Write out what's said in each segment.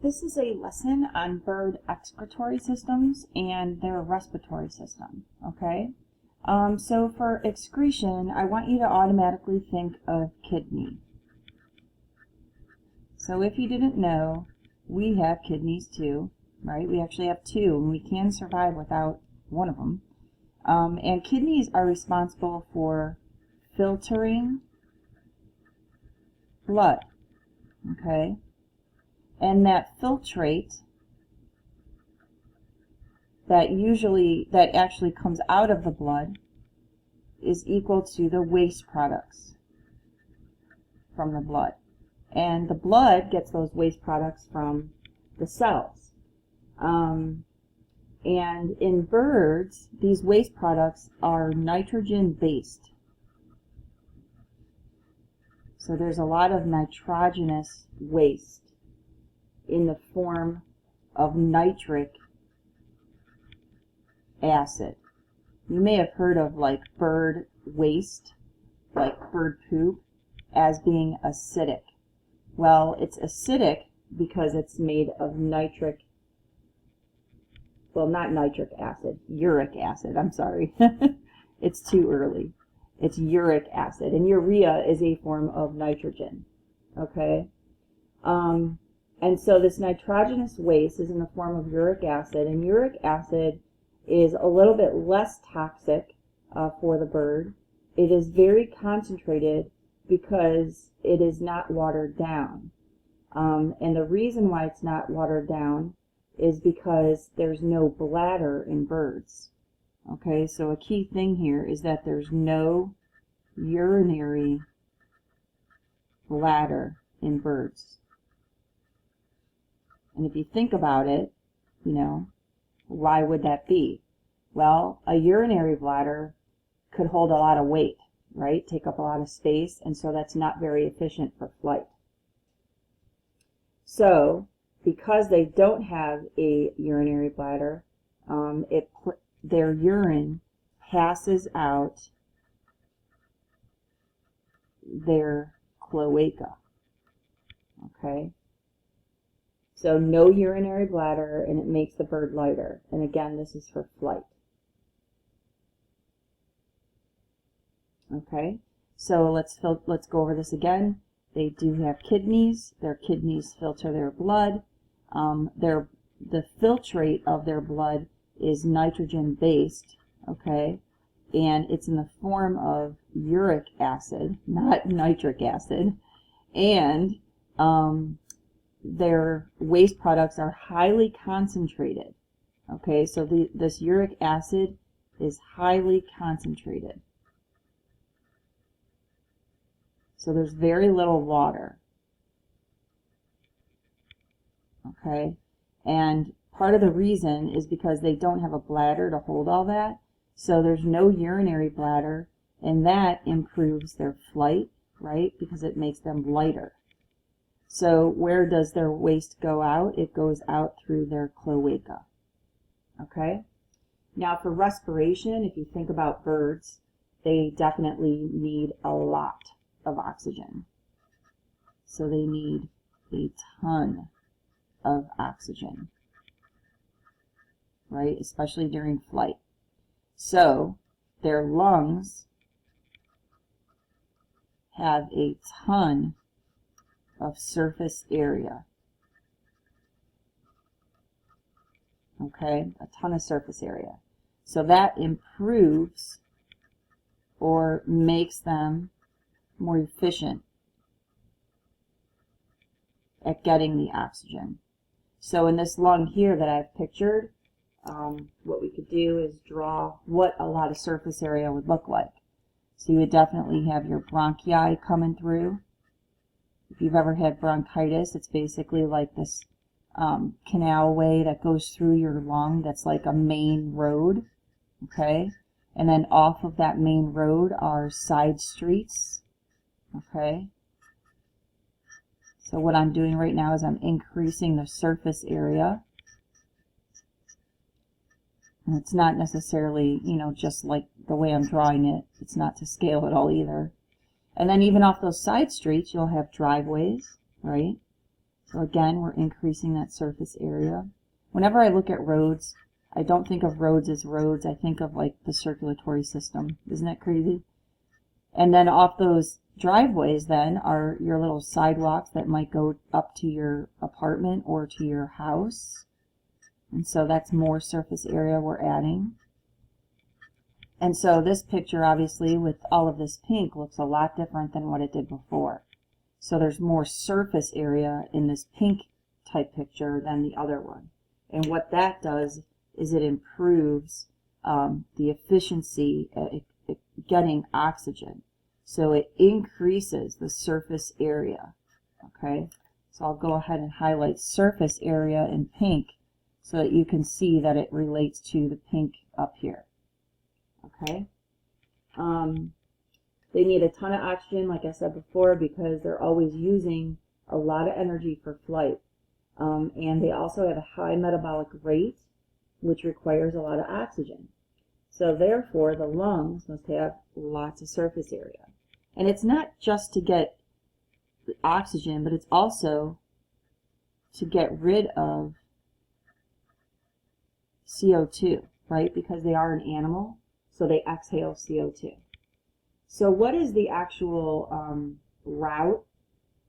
This is a lesson on bird excretory systems and their respiratory system, okay? So for excretion, I want you to automatically think of kidney. So if you didn't know, we have kidneys too, right? We actually have two, and we can survive without one of them. And kidneys are responsible for filtering blood, okay? And that filtrate that actually comes out of the blood is equal to the waste products from the blood. And the blood gets those waste products from the cells. And in birds, these waste products are nitrogen based. So there's a lot of nitrogenous waste in the form of nitric acid. You may have heard of like bird waste, like bird poop, as being acidic. Well, it's acidic because it's made of not nitric acid, uric acid, I'm sorry. It's too early. It's uric acid, and urea is a form of nitrogen, okay? And so this nitrogenous waste is in the form of uric acid, and uric acid is a little bit less toxic for the bird. It is very concentrated because it is not watered down. And the reason why it's not watered down is because there's no bladder in birds. Okay, so a key thing here is that there's no urinary bladder in birds. And if you think about it, you know, why would that be? Well, a urinary bladder could hold a lot of weight, right? Take up a lot of space, and so that's not very efficient for flight. So, because they don't have a urinary bladder, their urine passes out their cloaca, okay? So no urinary bladder, and it makes the bird lighter. And again, this is for flight. Okay, so let's go over this again. They do have kidneys. Their kidneys filter their blood. The filtrate of their blood is nitrogen based, okay, and it's in the form of uric acid, not nitric acid, and their waste products are highly concentrated. Okay, so this uric acid is highly concentrated. So there's very little water. Okay, and part of the reason is because they don't have a bladder to hold all that. So there's no urinary bladder, and that improves their flight, right? Because it makes them lighter. So where does their waste go out? It goes out through their cloaca. Okay? Now for respiration, if you think about birds, they definitely need a lot of oxygen. So they need a ton of oxygen, right? Especially during flight. So their lungs have a ton of surface area. Okay, a ton of surface area. So that improves or makes them more efficient at getting the oxygen. So in this lung here that I've pictured, what we could do is draw what a lot of surface area would look like. So you would definitely have your bronchi coming through. If you've ever had bronchitis, it's basically like this canalway that goes through your lung that's like a main road, okay? And then off of that main road are side streets, okay? So what I'm doing right now is I'm increasing the surface area. And it's not necessarily, you know, just like the way I'm drawing it. It's not to scale at all either. And then even off those side streets, you'll have driveways, right? So again, we're increasing that surface area. Whenever I look at roads, I don't think of roads as roads. I think of like the circulatory system. Isn't that crazy? And then off those driveways then are your little sidewalks that might go up to your apartment or to your house. And so that's more surface area we're adding. And so this picture, obviously, with all of this pink, looks a lot different than what it did before. So there's more surface area in this pink type picture than the other one. And what that does is it improves the efficiency at getting oxygen. So it increases the surface area. Okay, so I'll go ahead and highlight surface area in pink so that you can see that it relates to the pink up here. Okay, they need a ton of oxygen, like I said before, because they're always using a lot of energy for flight. And they also have a high metabolic rate, which requires a lot of oxygen. So therefore, the lungs must have lots of surface area. And it's not just to get the oxygen, but it's also to get rid of CO2, right? Because they are an animal, so they exhale CO2. So what is the actual route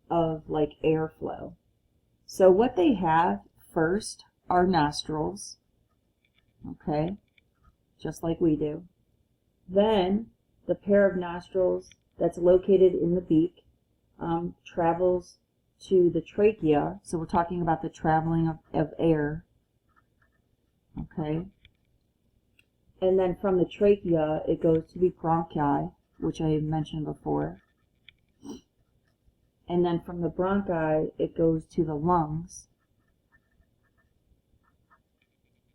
of like airflow? So what they have first are nostrils, okay, just like we do. Then the pair of nostrils that's located in the beak travels to the trachea. So we're talking about the traveling of air, okay. And then from the trachea, it goes to the bronchi, which I mentioned before. And then from the bronchi, it goes to the lungs.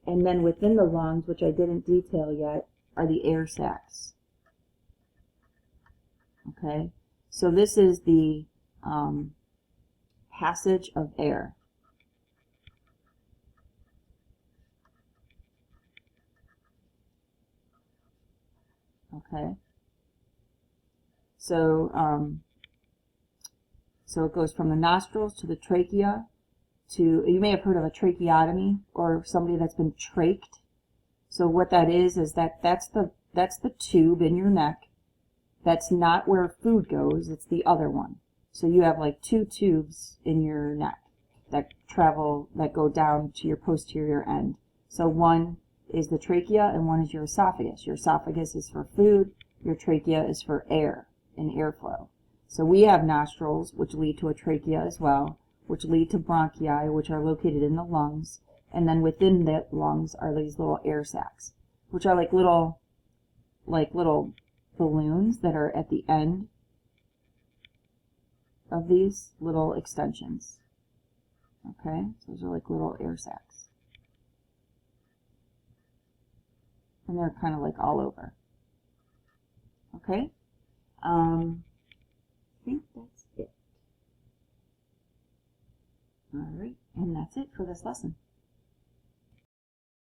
And then within the lungs, which I didn't detail yet, are the air sacs. Okay, so this is the passage of air. Okay, so it goes from the nostrils to the trachea to, you may have heard of a tracheotomy or somebody that's been trached. So what that is that's the tube in your neck. That's not where food goes, it's the other one. So you have like two tubes in your neck that go down to your posterior end. So one is the trachea and one is your esophagus. Your esophagus is for food, your trachea is for air and airflow. So we have nostrils, which lead to a trachea as well, which lead to bronchi, which are located in the lungs, and then within the lungs are these little air sacs, which are like little balloons that are at the end of these little extensions. Okay, so those are like little air sacs. And they're kind of like all over. Okay, I think that's it. All right, and that's it for this lesson.